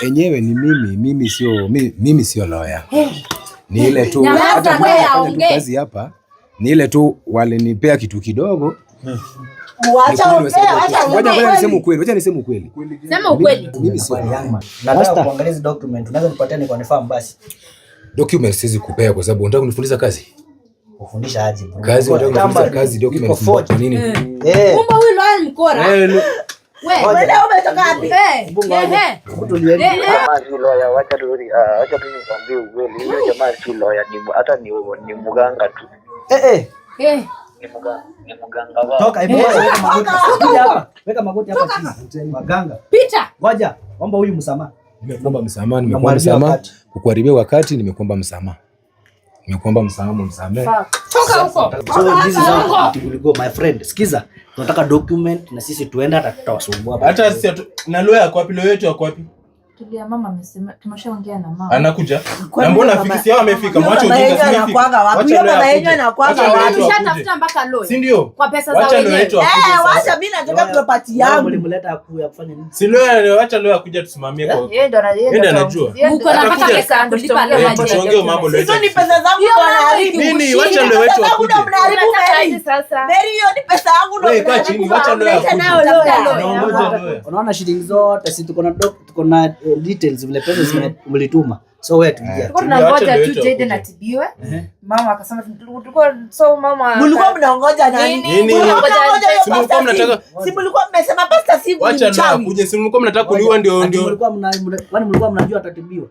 Enyewe ni mimi sio lawyer. Ni ile tu hata nafanya kazi hapa. Ni ile tu walinipea kitu kidogo. Wacha niseme ukweli. Sema ukweli. Mimi sio lawyer. Nataka kuangalia hizo document. Unaweza nipatie ni confirm basi. Documents siwezi kupea kwa sababu unataka kunifunza kazi. Kufundisha aje bro? Kazi unataka kunifunza kazi documents kwa nini? Kumbe huyu lawyer mkora. Wewe umetoka wapi? Lawyer, wacha tu nikwambie ukweli. Huyo jamaa si lawyer, hata ni mganga tu. Ni mganga wao. Toka hebu hapa. Weka magoti hapa chini. Maganga. Pita. Ngoja, omba huyu msamaha. Nimekuomba msamaha. Kukuharibia wakati nimekuomba msamaha. Msamehe. Toka huko. So this is how it go my friend. Sikiza, tunataka document na sisi tuenda hata tutawasumbua. Hata sisi na lawyer yako wapi? Lawyer wetu yako wapi? Tulia, mama amesema tumeshaongea na mama. Anakuja. Na mbona afiki yao amefika? Mwache ujinga sisi. Anakuanga wapi? Mama yenyewe anakuanga wapi? Tushatafuta mpaka lawyer. Si ndio? Kwa pesa za wenyewe. Wacha mimi nataka property yangu. Mlimleta ya kufanya nini? Si lawyer, acha lawyer kuja tusimamie kwa. Yeye ndo anajua. Uko na mpaka pesa ya kulipa lawyer. Tuongee mambo leo. Hizo ni pesa zangu tunaharibu. Nini? Wacha lawyer wetu akuje. Sasa. Mary, hiyo ni pesa yangu ndo. Wewe kaa chini, wacha lawyer. Unaona shilingi zote si tuko na details vile pesa mlituma. So wewe tuingia. Tunangoja tu Jade na tibiwe. Mama akasema tulikuwa mlikuwa mnaongoja nani? Si mlikuwa mnataka. Si mlikuwa mmesema pasta si wacha na kuja. Si mlikuwa mnataka kuniua ndio. Mlikuwa mnajua atatibiwa.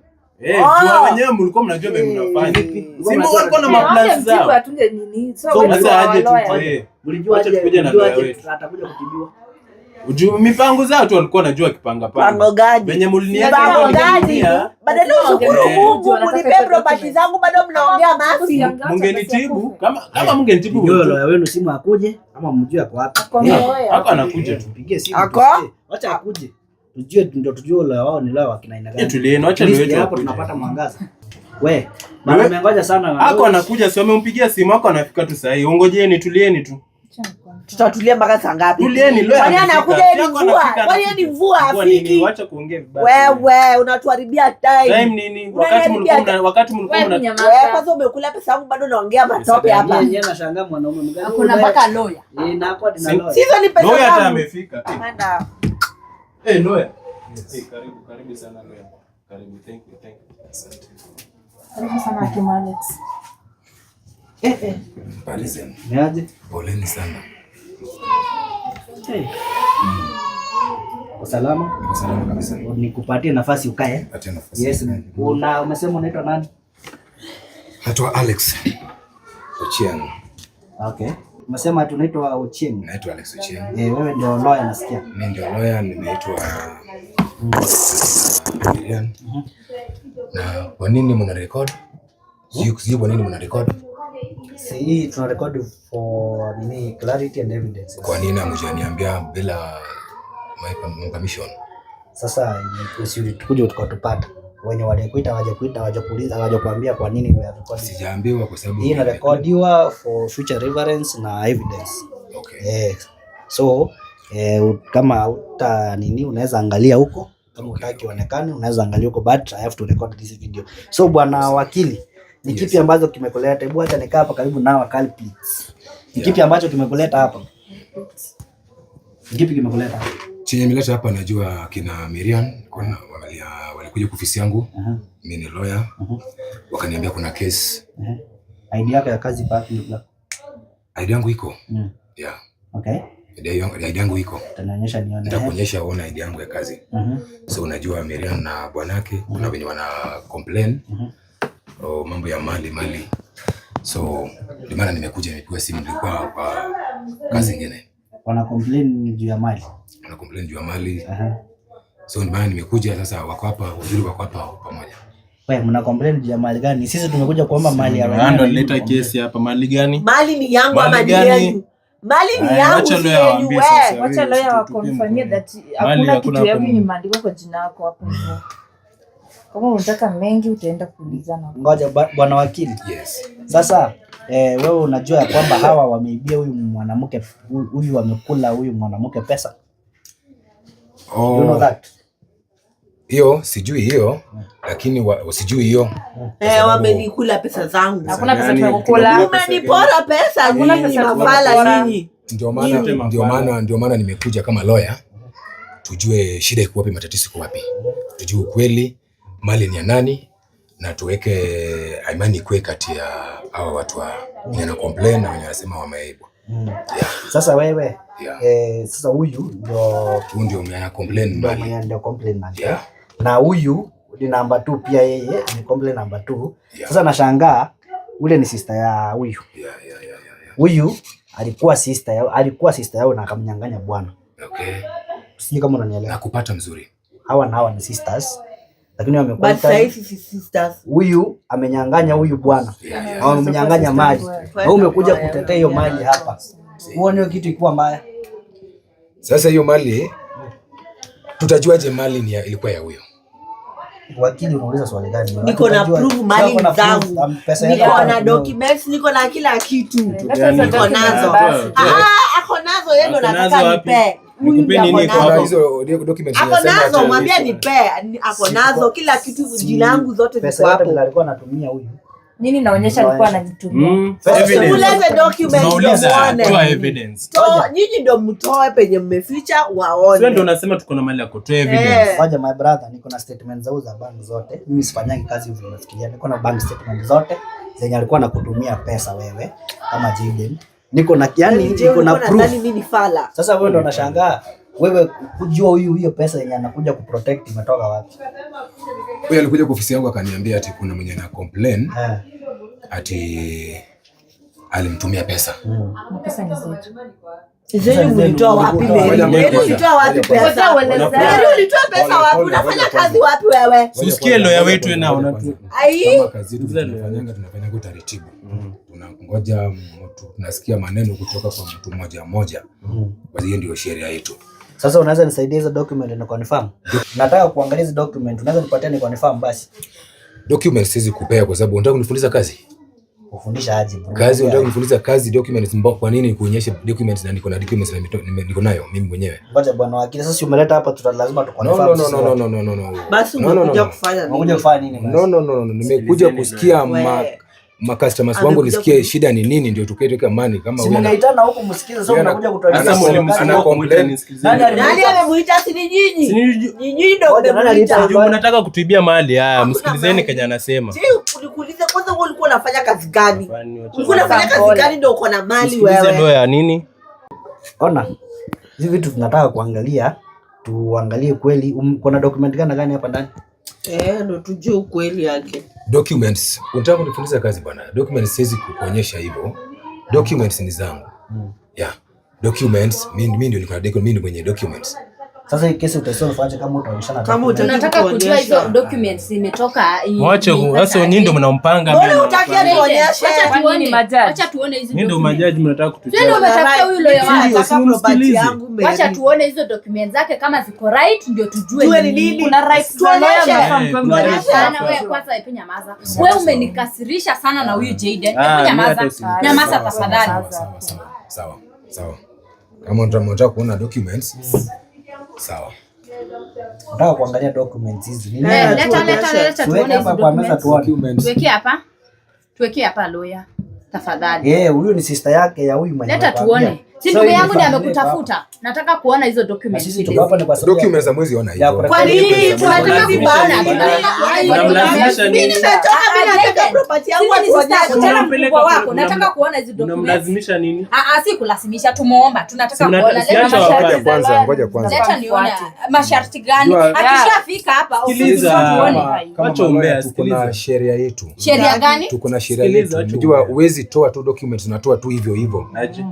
Jua wenyewe mlikuwa mnajua mimi mnafanya. Si mlikuwa na maplans zao. Atunge nini? So sasa aje tu. Mlijua aje kuja na atakuja kutibiwa. Mipango zao tu walikuwa wanajua kipanga pango gani? Venye muliniacha badala ushukuru Mungu mnipe property zangu bado mnaongea mafi. Mungenitibu kama mungenitibu ndio lawyer wenu simu akuje ama mjue kwa wapi. Hako anakuja tu. Pigie simu. Acha akuje. Tujue lawyer wao ni lawyer wakina aina gani. Tulieni acha lawyer wetu hapo tunapata mwangaza. We, mama mengoja sana. Hako anakuja sio amempigia simu hako anafika tu sasa. Ongojeni tulieni tu. Tutatulia mpaka saa ngapi? Tulieni leo. Kwani anakuja ni mvua? Kwani ni mvua afiki? Acha kuongea vibaya. Wewe unatuharibia time. Time nini? Wakati mlikuwa wewe kwanza umekula pesa yangu bado unaongea matope hapa. Yeye anashangaa mwanaume mgani. Hakuna mpaka lawyer. Na hapo ni lawyer. Hizo ni pesa. Lawyer hata amefika. Nenda. Lawyer. Karibu sana lawyer. Karibu. Thank you. Asante. Karibu sana Kim Alex. Palizeni. Niaje? Poleni sana. Usalama? Usalama kabisa. Nikupatie nafasi ukae. Patia nafasi. Yes. Umesema unaitwa nani? Naitwa Alex Ochieng. Okay. Umesema tunaitwa Ochieng. Naitwa Alex Ochieng. Wewe ndio lawyer nasikia. Mimi ndio lawyer, nimeitwa Miriam. Na kwa nini mna record? Sio kwa nini mna record? Si tuna record for clarity and evidence. Kwa nini hamjaniambia bila my permission? Sasa tukuje tukatupata. Wenye walikuita wajakuuliza hawajakuambia kwa nini wewe record. Sijaambiwa kwa sababu hii ina recordiwa for future reference na evidence. Okay. So kama unaweza angalia huko, kama utaki onekane unaweza angalia huko, but I have to record this video. So bwana wakili, ni kipi ambacho kimekuleta? Hebu acha nikaa hapa karibu nao wakali please. Ni kipi ambacho kimekuleta hapa? Ni kipi kimekuleta? Chenye mileta hapa najua kina Miriam walikuja ofisi yangu. Mimi ni lawyer. Wakaniambia kuna case. ID yako ya kazi papi? ID yangu iko. Yeah. Okay. ID yangu iko. Utanionyesha nione. Nitakuonyesha uone ID yangu ya kazi. So unajua Miriam na bwanake kuna wenye wana complain. Mambo ya mali. So ndio maana nimekuja nimepiga simu, nilikuwa kwa kazi nyingine. Wana complain juu ya mali. Wana complain juu ya mali. So ndio maana nimekuja sasa, wako hapa pamoja. Wewe mna complain juu ya mali gani? Sisi tumekuja kuomba mali ya wewe. Ndio nileta kesi hapa. Mali gani? Mali ni yangu ama ni yenu? Mali ni yangu. Wacha lawyer wakonfanyie that hakuna kitu yangu imeandikwa kwa jina lako hapo hivyo. Kama unataka mengi utaenda kuulizana. Ngoja bwana wakili. Yes. Sasa wewe unajua kwamba hawa wameibia huyu mwanamke, huyu wamekula huyu mwanamke pesa? You know that? Hiyo sijui hiyo, lakini sijui hiyo. Wamenikula pesa zangu. Hakuna pesa tunakukula. Umenipora pesa nyinyi mafala nyinyi. Ndio maana nimekuja kama lawyer, tujue shida iko wapi, matatizo iko wapi, tujue ukweli, mali ni ya nani, na tuweke imani kwe kati ya hao watu wenye na complain na wenye wanasema wameibwa. Sasa wewe sasa huyu ndio mwenye complain mali. Ndio complain mali. Na huyu ni number 2 pia, yeye ni complain number 2. Sasa nashangaa ule ni sister ya huyu. Huyu alikuwa sister yao na akamnyang'anya bwana. Okay. Sijui kama unanielewa. Nakupata mzuri. Hawa ni sisters. Lakini wamekuwa sisters. Huyu amenyang'anya huyu bwana. Amemnyang'anya mali. Na wewe umekuja kutetea hiyo mali hapa. Uone hiyo kitu ikuwa mbaya. Sasa hiyo mali tutajuaje mali ilikuwa ya huyo? Wakili unauliza swali gani? Niko na proof mali ni zangu. Niko na documents, niko na kila kitu. Niko nazo. Ako nazo yeye ndo nataka nipe. Nikupe nini kwa hizo documents? Ako nazo, mwambie nipe. Ako nazo kila kitu, jina langu zote ziko hapo. Pesa alikuwa anatumia huyu. Nini naonyesha alikuwa anajitumia. Ulete documents toa evidence. Nyinyi ndio mtoe penye mmeficha waone. Sio ndio unasema tuko na mali ya kutoa evidence. Waje my brother, niko na statements za bank zote. Mimi sifanyangi kazi hivyo unafikiria. Niko na bank statement zote zenye alikuwa anakutumia pesa wewe kama Jaden. Niko na niko na proof. Sasa wewe ndio unashangaa wewe kujua hiyo pesa yenye anakuja kuprotect imetoka wapi? Huyu alikuja kwa ofisi yangu akaniambia ati kuna mwenye na complain ati alimtumia pesa. Pesa ni zetu. Zeni mlitoa wapi Mary? Ulitoa wapi pesa? Ulitoa pesa wapi? Unafanya kazi wapi wewe? Usikie lawyer wetu na kama kazi yetu tunafanya kwa taratibu. Tunangoja tunasikia maneno kutoka kwa mtu mmoja. Kwa hiyo ndio sheria yetu. Sasa unaweza nisaidia hizo document na confirm? Nataka kuangalia hizo document. Unaweza nipatie ni confirm basi. Documents siwezi kupea kwa sababu unataka kunifundisha kazi. Kufundisha aje bro? Kazi unataka kunifundisha kazi documents kwa nini kuonyesha documents na niko na documents na niko nayo mimi mwenyewe. Ngoja bwana wakili, sasa umeleta hapa lazima tu confirm. No. Basi umekuja kufanya nini? Umekuja kufanya nini basi? No. Nimekuja kusikia customers wangu nisikie shida ni nini ndio tukaweka mani kama wewe. Unaitana huko msikize sasa unakuja kutueleza ana complain. Nani amemuita si nyinyi? Nyinyi ndio mnamuita. Mnataka kutuibia mali. Haya msikilizeni Kenya anasema. Ulikuuliza kwanza wewe ulikuwa unafanya kazi gani? Ulikuwa unafanya kazi gani ndio uko na mali wewe? Hizo ndio ya nini? Ona. Hizi vitu tunataka kuangalia, tuangalie kweli kuna document gani hapa ndani? Ndio tujue ukweli yake. Documents. Unataka kunifundisha kazi bwana. Documents siwezi kukuonyesha hivyo. Documents ni zangu. Documents mimi ndio niko na document, mimi mwenye documents. Sasa hii kesi utaisoma fanya kama utaonyeshana. Kama unataka kujua hizo documents imetoka. Wacha sasa nyinyi ndio mnampanga mimi. Mbona utakia nionyeshe? Acha tuone hizo. Nyinyi ndio majaji mnataka kutuchia. Ndio umetafuta huyu lawyer wangu. Acha tuone hizo documents zake kama ziko right ndio tujue ni nini. Kuna right za lawyer sana wewe kwanza hebu nyamaza. Wewe umenikasirisha sana na huyu Jaden. Hebu nyamaza. Nyamaza tafadhali. Sawa. Kama unataka kuona documents sawa. Nataka kuangalia documents hizi. Leta tuone hapa kwa meza tuone. Tuweke hapa lawyer. Tafadhali. Huyu ni sister yake ya huyu mwenye. Leta tuone. Si ndugu yangu ndiye amekutafuta. Nataka kuona hizo documents. Sisi tuko hapa ni kwa sababu documents za mwezi ona hizo. Kwa nini tunataka kuona? Mimi nimetoka bila property yangu kwa wako. Nataka kuona hizo documents. Unamlazimisha nini? Si kulazimisha, tumuomba. Tunataka kuona. Ngoja kwanza. Leta nione masharti gani. Akishafika hapa ofisi tuone. Wacha umbea, sikiliza. Sheria yetu. Sheria gani? Tuko na sheria yetu. Unajua uwezi toa tu documents, unatoa tu hivyo.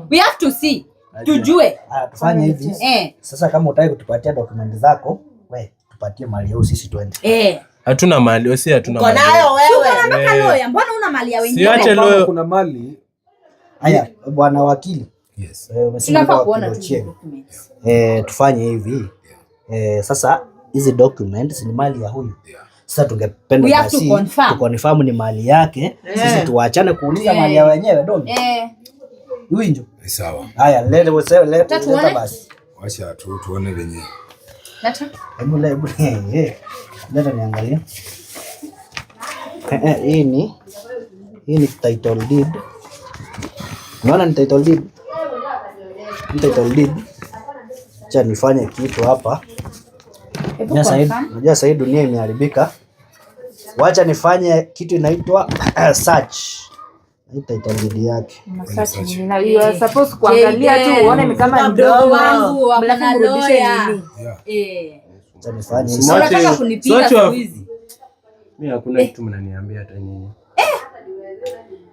We have to see. Tujue. Tufanye hivi. Sasa kama utaki kutupatia document zako, wewe tupatie mali yao sisi twende. Hatuna mali, wewe hatuna mali. Uko nayo wewe. Unataka lawyer, mbona una mali ya wengine? Siache lawyer. Kuna mali. Haya, bwana wakili. Yes. Tunafaa kuona documents. Tufanye hivi. Sasa hizi documents ni mali ya huyu. Sasa tungependa basi tukonfirm ni mali yake. Sisi tuachane kuuliza mali ya wenyewe dogo. Huyu ndio. Sawa. Haya, leta basi. Wacha tuone wenyewe. Hebu leta niangalie. Hii ni title deed. Unaona ni title deed? Ni title deed. Acha nifanye kitu hapa. Unajua sasa dunia imeharibika. Wacha nifanye kitu inaitwa search. Hii title deed yake. Na you are supposed kuangalia tu uone kama mdogo wangu wanarudisha nini. Acha nifanye. Unataka kunipiga siku hizi. Mimi hakuna kitu mnaniambia hata nyinyi.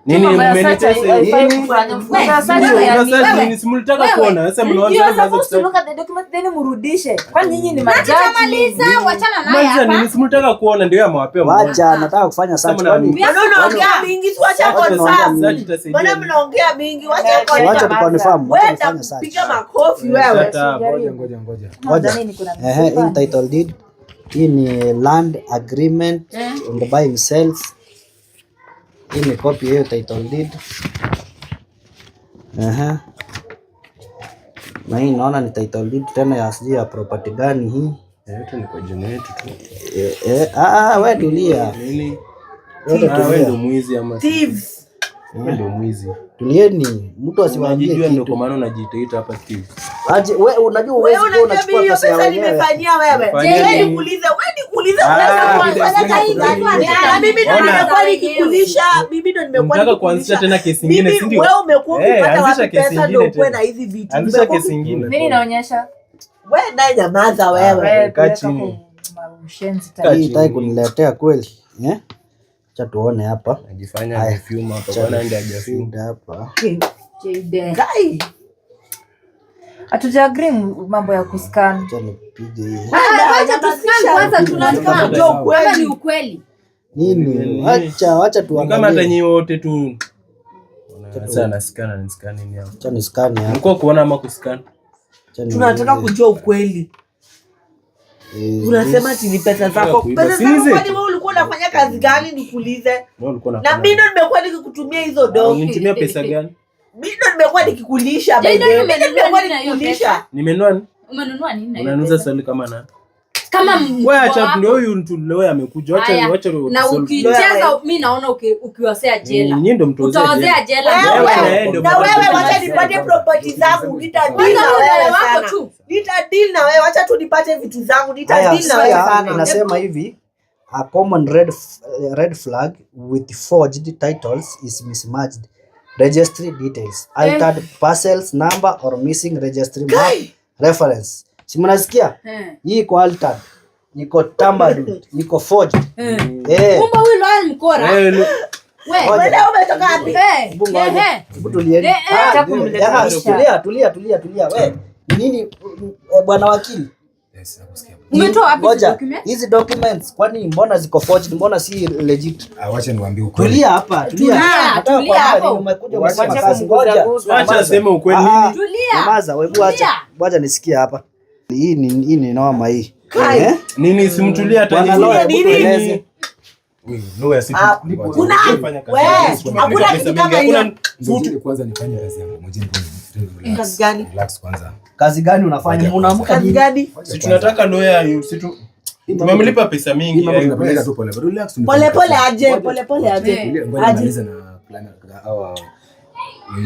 Nini mmenitesa hivi? Sasa nini simulitaka kuona? Sasa mnaanza mnaanza kutoka the document then mrudishe. Kwa nyinyi ni majaji. Maliza, wachana naye hapa. Mwanzo nini simulitaka kuona ndio amewapea. Wacha nataka kufanya search kwani. Unaongea mingi wacha confirm. Mbona mnaongea mingi wacha confirm. Wacha tu confirm. Wewe piga makofi wewe. Ngoja. Hii title deed. Hii ni land agreement on the buying sales. Hii ni copy hiyo title deed. Na hii naona ni title deed tena ya asili ya property gani hii? Yote ni kwa jina yetu tu. Wewe tulia. Nini? Wewe ndio mwizi ama thieves? Wewe ndio mwizi. Tulieni, mtu asiwaambie kitu. Ndio kwa maana unajiita hapa thieves. Aje wewe unajua wewe unachukua pesa ya wewe. Nimefanyia wewe. Wewe nikuulize mimi ndo nimekuwa nikikulisha, mimi ndo nimekuwa nataka kuanzisha tena kesi nyingine, si ndio? Wewe umekuwa ukipata wapi pesa ndio uwe na hizi vitu? Anzisha kesi nyingine. Nini naonyesha? Wewe naye nyamaza wewe. Kaa chini. Hii kuniletea kweli? Acha tuone hapa. Najifanya perfume hapa bwana, ndio hajafume hapa. Guy. Hatuja agree mambo ya kuscan. Acha nipige hii. Acha tuscan kwanza, tunataka kujua ukweli. Ni ukweli. Nini? Acha tuangalie. Kama hata nyinyi wote tu. Sasa na scan nini hapo? Acha ni scan hapa. Mko kuona ama kuscan? Tunataka kujua ukweli. Unasema ati ni pesa zako. Pesa zako kwani wewe ulikuwa unafanya kazi gani nikuulize? Na mimi ndo nimekuwa nikikutumia hizo dogo. Unitumia pesa gani? Mimi ndo nimekuwa nikikulisha bebe. Nimekuwa nikikulisha. Nimenunua nini? Umenunua nini? Unanuza swali kama nani? Kama wewe acha ndio huyu mtu leo amekuja. Acha na ukicheza mimi naona ukiwasea jela. Nyinyi ndio utawazea jela. Na wewe wacha nipate property zangu, nitadeal na wewe wako tu. Nitadeal na wewe, acha tu nipate vitu zangu, nitadeal na wewe sana. Inasema hivi, a common red flag with forged titles is mismatched registry details, altered parcels number or missing registry map reference. Si mnasikia? Hii iko altered, iko tampered, iko forged. Kumbe huyu loan mkora. Wewe umetoka wapi? Hebu tulieni. Tulia. Wewe nini bwana wakili? Yes, nakusikia. Umetoa wapi hizo documents? Hizi documents kwani mbona ziko forged? Mbona si legit? Wacha niwaambie ukweli. Tulia hapa, tulia. Tulia hapo. Umekuja umesema kazi ngoja. Acha sema ukweli. Tulia. Nyamaza, wewe acha. Ngoja nisikie hapa. Hii ni noma hii. Nini simtulia hata nini? No ya siku. Hakuna kitu kama hiyo. Kwanza nifanye kazi yangu. Kazi gani? Relax kwanza. Kazi gani unafanya? Unaamka kazi gani? Si tunataka lawyer, si tu tumemlipa pesa mingi. Tunapeleka tu pole. Relax. Pole aje. Aje na plan au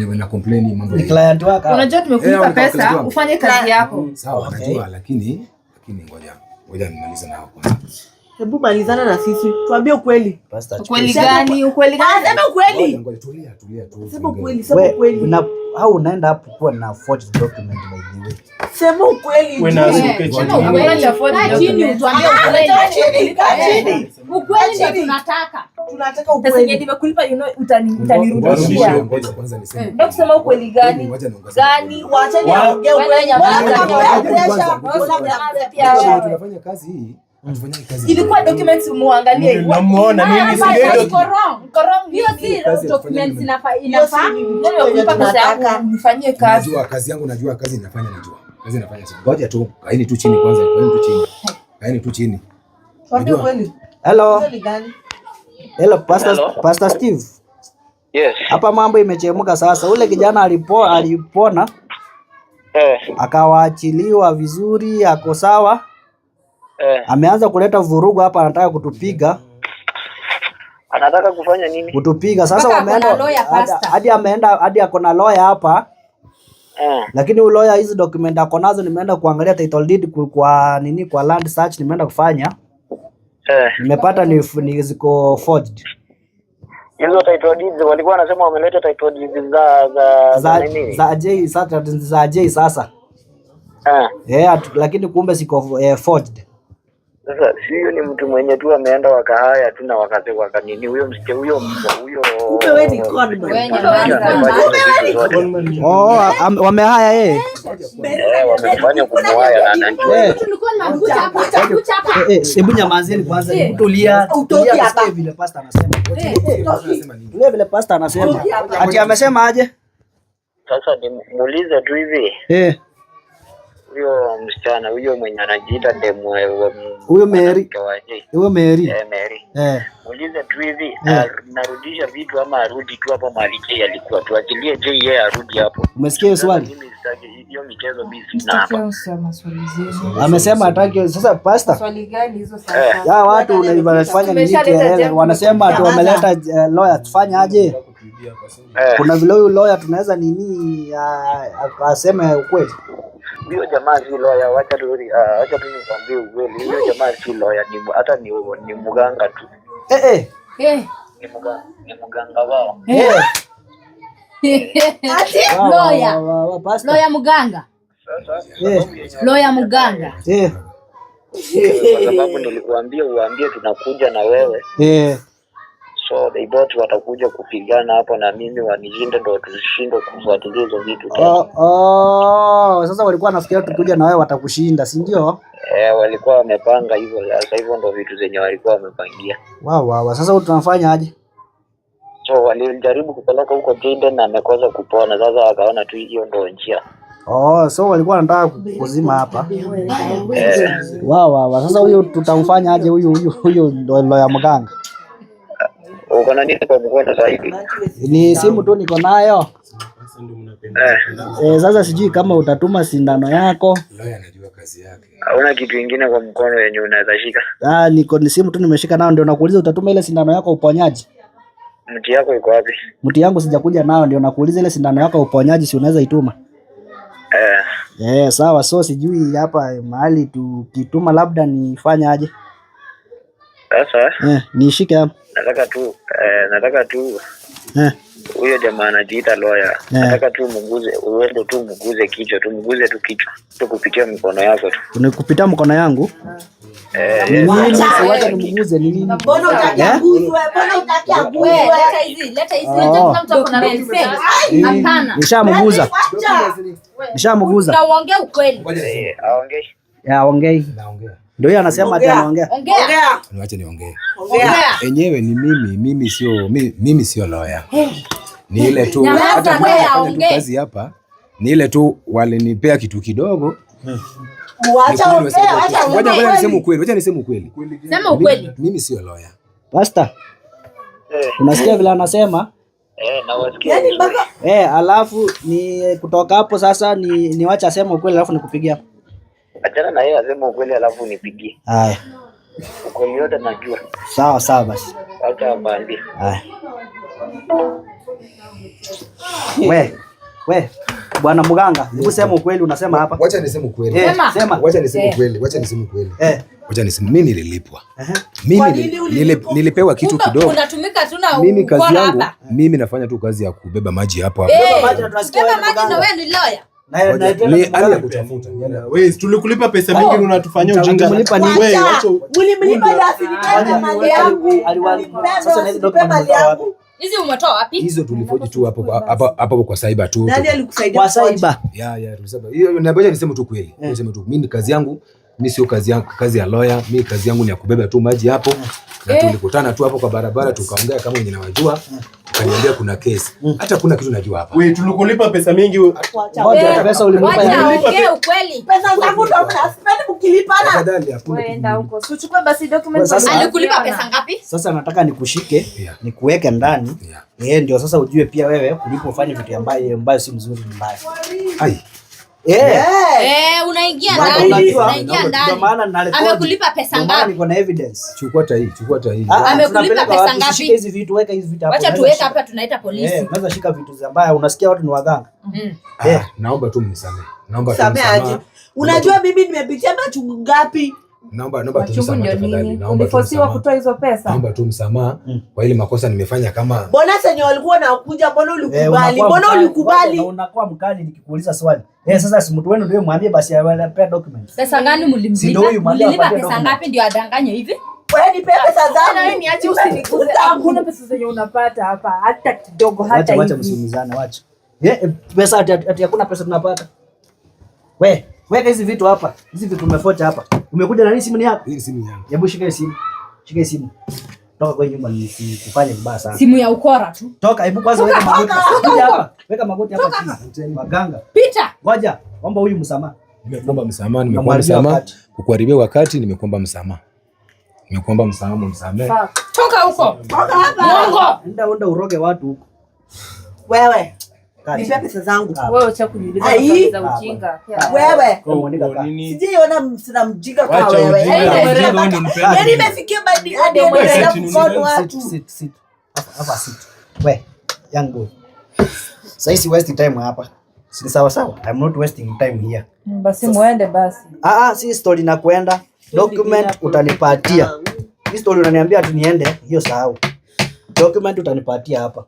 wewe na complain mambo. Ni client wako. Unajua tumekulipa pesa ufanye kazi yako. Sawa, najua lakini ngoja nimalize nao kwanza. Hebu malizana na sisi. Tuambie ukweli. Ukweli gani? Sema ukweli. Ngoja tulia tu. Sema ukweli. Au unaenda hapo kwa na forged document by the way. Sema ukweli. Wewe na usikie chini. Chini utuambie ukweli. Chini. Ukweli ndio tunataka. Tunataka ukweli. Sasa yenyewe nimekulipa utanirudishia. Ngoja kwanza niseme. Ndio kusema ukweli gani? Gani? Wacha niongee ukweli. Tunafanya kazi hii. Ilikuwa documents muangalie. Namuona mimi sio korong. Hiyo si documents inafaa. Nimekulipa pesa yangu nifanyie kazi. Najua kazi inafanya Kazi inafanya. Ngoja tu, kaeni tu chini kwanza, kaeni tu chini. Tuambie ukweli. Hello Pastor Steve. Yes. Hapa mambo imechemka sasa. Ule kijana alipona. Akawaachiliwa vizuri, ako sawa. Ameanza kuleta vurugu hapa, anataka kutupiga. Anataka kufanya nini? Kutupiga. Sasa wameenda hadi ako na lawyer hapa. Lakini huyo lawyer hizi document ako nazo, nimeenda kuangalia title deed kwa land search nimeenda kufanya. Nimepata ni ziko forged. Hizo title deeds walikuwa wanasema wameleta title deeds za Ajay sasa. Lakini kumbe siko forged. Sasa sio ni mtu mwenye tu ameenda wakahaya tu na wakanini huyo kumbe wewe ni con. Wamehaya yeye. Wamefanya kumwaya na anajua. Tulikuwa tunakuja hapa. Hebu nyamazeni kwanza. Tulia vile pastor anasema. Tulia vile pastor anasema. Ati amesema aje? Sasa nimuulize tu hivi. Huyo msichana huyo mwenye anajiita demu huyo Mary. Huyo Mary. Muulize tu hivi, narudisha vitu ama arudi tu hapo mahali Jay alikuwa. Tuachilie Jay yeye arudi hapo. Umesikia hiyo swali? Mimi sitaki hiyo michezo busy na hapa. Amesema hataki. Sasa pastor. Swali gani hizo sasa? Ya watu wanafanya nini? Wanasema tu wameleta lawyer, tufanye aje? Kuna vile huyu lawyer tunaweza nini aseme ukweli. Huyo jamaa si lawyer, wacha tu nikwambie ukweli. Huyo jamaa si lawyer, ni mganga tu. Ni mganga wao. Lawyer mganga. Lawyer mganga. Kwa sababu nilikuambia uambie tunakuja na wewe. So they both watakuja kupigana hapo na mimi wanijinde ndo tushinde kufuatilia hizo vitu tena. Sasa walikuwa nafikiria tukuja na wewe watakushinda, si ndio? Walikuwa wamepanga hivyo. Sasa hivyo ndo vitu zenye walikuwa wamepangia. Sasa tunafanya aje? So walijaribu kupeleka huko Jaden na amekosa kupona. Sasa wakaona tu hiyo ndo njia. So walikuwa wanataka kuzima hapa. Sasa huyo tutamfanya aje huyo ndo lawyer mganga? Uko na nini kwa mkono sasa hivi? Ni simu tu niko nayo. Sasa sijui kama utatuma sindano yako. Lawyer anajua kazi yake. Hauna kitu kingine kwa mkono yenye unaweza shika? Ni simu tu nimeshika nayo, ndio nakuuliza utatuma ile sindano yako uponyaji. Mti yako iko wapi? Mti yangu sijakuja nayo, ndio nakuuliza ile sindano yako uponyaji si unaweza ituma? Sawa. So sijui hapa mahali tukituma labda nifanye aje? Sasa nishike hapa. Nataka tu huyo jamaa anajiita lawyer. Nataka tu uende tu mguze kichwa, tu kupitia mikono yako tu. Kupitia mkono yangu? Nini siwacha nimguze nini? Mbona utakiaguzwe? Leta hizi mtu ako na message. Hapana. Nishamguza. Tunaongea ukweli. Aongee. Naongea. Ndio yeye anasema ati anaongea. Niache niongee. Enyewe ni mimi sio lawyer. Ni ile tu hata kazi hapa. Ni ile tu walinipea kitu kidogo. Wacha niseme ukweli. Sema ukweli. Mimi sio lawyer. Pastor. Unasikia vile anasema? Nawasikia. Alafu ni kutoka hapo sasa niwacha asema ukweli alafu nikupigia. Achana na yeye asema ukweli alafu nipigie. Haya. Ukweli yote najua. Sawa basi. Acha mbali. Haya. We, bwana mganga, hebu sema ukweli unasema hapa. Wacha niseme ukweli. Sema. Wacha niseme ukweli. Wacha niseme mimi nililipwa. Mimi nilipewa kitu kidogo. Unatumika tu na mimi kazi yangu, mimi nafanya tu kazi ya kubeba maji hapo. Beba maji na wewe ni lawyer. Ni hali ya kutafuta. Wewe tulikulipa pesa mingi unatufanyia ujinga. Wewe acha. Mlimlipa ya mali yangu. Sasa na hizo document wapi? Hizi umetoa wapi? Hizo tulifoji tu hapo kwa cyber tu. Nani alikusaidia kwa cyber? Tulisema. Hiyo naboja niseme tu kweli. Niseme tu mimi kazi yangu, mimi sio kazi ya lawyer, mimi kazi yangu ni ya kubeba tu maji hapo. Na tulikutana tu hapo kwa barabara tukaongea kama wenye nawajua. Kaniambia kuna kesi. Hata kuna kitu najua hapa. Wewe tulikulipa pesa mingi. Ngoja pesa ulimlipa. Wacha ukweli. Pesa zangu ndo mnasipeni mkilipana. Tafadhali hakuna. Kwenda huko. Uchukue basi document. Alikulipa pesa ngapi? Sasa nataka nikushike, nikuweke ndani. Ndio sasa ujue pia wewe ulipofanya vitu ambayo si mzuri ni mbaya. Unaingia ndani. Ndio maana ninarekodi. Amekulipa pesa ngapi? Niko na evidence. Chukua hii. Amekulipa pesa ngapi? Shika hizi vitu, weka hizi vitu hapo. Acha tuweka hapa, tunaita polisi. Unaweza shika vitu zambaya, unasikia watu ni waganga. Naomba tu mnisamehe. Aje. Unajua mimi nimepitia machungu ngapi? Naomba tu msamaha tafadhali. Ulifosiwa kutoa hizo pesa. Naomba tu msamaha kwa ile makosa nimefanya kama. Mbona senye walikuwa nakuja, mbona ulikubali? Mbona ulikubali? Unakuwa mkali nikikuuliza swali. Sasa si mtu wenu ndio mwambie basi ape document. Pesa gani mlimlipa? Mlilipa pesa ngapi ndio adanganye hivi? Wewe nipe pesa zangu. Wewe niache usinikuze. Hakuna pesa zenye unapata hapa hata kidogo hata hivi. Wacha msimizane, wacha. Pesa ati hakuna pesa tunapata. Weka hizi vitu hapa. Hizi vitu umefocha hapa. Umekuja na nini? Simu ni yako? Hii simu yangu. Hebu shika simu. Shika simu. Toka kwa nyumba nisikufanye vibaya sana. Simu ya ukora tu. Toka, hebu kwanza weka magoti. Kuja hapa. Weka magoti hapa chini. Maganga. Pita. Ngoja. Omba huyu msamaha. Nimekuomba msamaha. Kukuharibia wakati nimekuomba msamaha. Msamehe. Toka huko. Toka hapa. Mungu. Enda uroge watu huko. Wewe. Nipe pesa zangu. Wewe acha kuniuliza swali za ujinga. Wewe. Sijaona sina mjinga kama wewe. Yaani imefikia hadi mwenye mkono watu. Sit. Hapa sit. Wewe, young boy. Sasa si waste time hapa. Si sawa. I'm not wasting time here. Basi muende basi. Si story na kwenda. Document utanipatia. Hii story unaniambia ati niende, hiyo sahau. Document utanipatia hapa.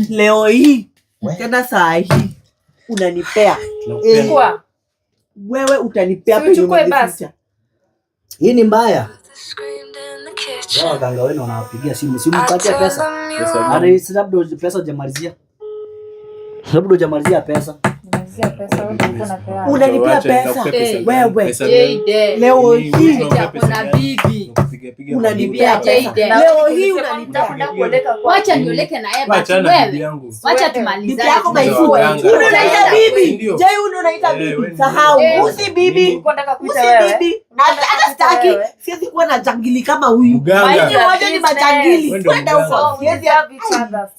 Leo hii tena saa hii unanipea. Wewe utanipea basi. Hii ni mbaya. Waganga wenu wanawapigia simu mpatie pesa. Labda pesa hujamalizia. Pesa. Unanipea pesa. Wewe. Leo hii kuna bibi. Unanipea pesa. Leo hii unanipea. Wacha nioleke na yeye basi wewe. Wacha tumalizane. Bibi yako maifua. Unaita bibi. Je, unaita bibi? Sahau. Usi bibi. Bibi. Na hata sitaki. Siwezi kuwa na jangili kama huyu. Maiji wote ni majangili. Kwenda huko. Siwezi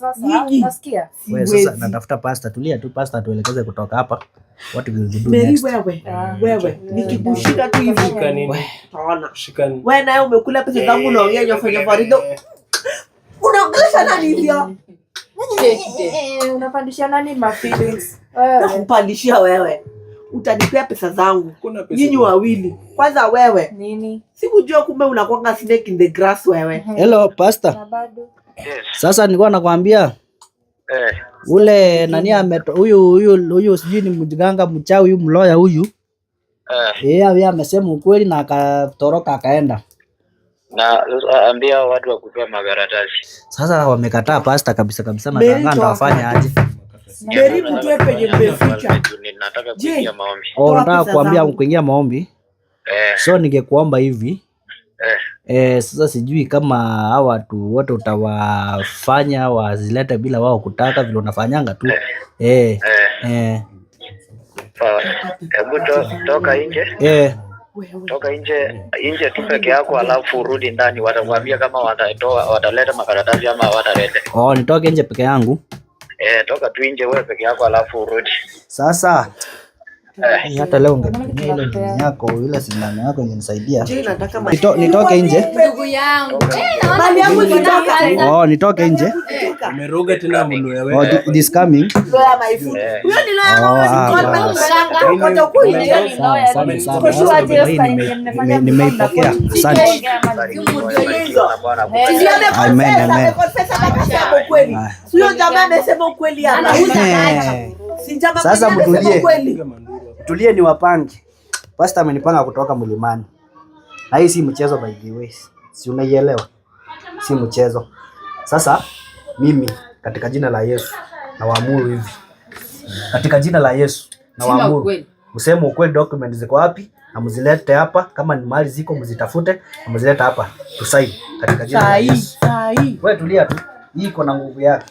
sasa. Nasikia. Wewe sasa natafuta pasta. Tulia tu pasta tuelekeze kutoka hapa. What will you do next? Wewe. Nikikushika tu hivi. Taona. Wewe naye umekula pesa zangu unaongea nyofanya farido. Unaongelesha nani hivyo? Unapandisha nani my feelings? Nakupandishia wewe. Utanipea pesa zangu. Nyinyi wawili. Kwanza wewe. Nini? Sikujua kumbe unakuanga snake in the grass wewe. Hello pastor. Sasa nilikuwa nakwambia ule nani huyu sijui ni mjiganga mchawi huyu mloya huyu. Yeye amesema ukweli na akatoroka akaenda. Na ambia watu wakupea makaratasi. Sasa wamekataa pasta kabisa na ganga ndafanya aje? Jaribu tu penye mmeficha. Nataka kuingia maombi. Nataka kuambia kuingia maombi. So ningekuomba hivi. Sasa sijui kama hawa watu wote utawafanya wazilete bila wao kutaka vile unafanyanga tu. Hebu toka nje. Toka nje tu peke yako alafu urudi ndani, watakwambia kama wataleta makaratasi ama wataleta. Nitoke nje peke yangu. Toka tu nje wewe peke yako alafu urudi. Sasa hata leo ungetumia ile ndini yako ile sindano yako ingenisaidia. Nitoke nje. Ndugu yangu. Mali yangu inatoka. Nitoke nje. Umeroga tena mlo wewe. This coming. Loya my food. Huyo ni loya mama. Nimeipokea. Asante. Amen. Sio jamaa amesema ukweli hapa. Sasa mtulie ni wapangi. Pastor amenipanga kutoka mlimani. Na hii si mchezo by the way. Si unaielewa? Si mchezo. Sasa mimi katika jina la Yesu nawaamuru hivi. Katika jina la Yesu nawaamuru. Useme ukweli, document ziko wapi? Na mzilete hapa, kama ni mali ziko mzitafute na mzilete hapa. Tusaini katika jina la Yesu. Wewe tulia tu. Hii iko na nguvu yake.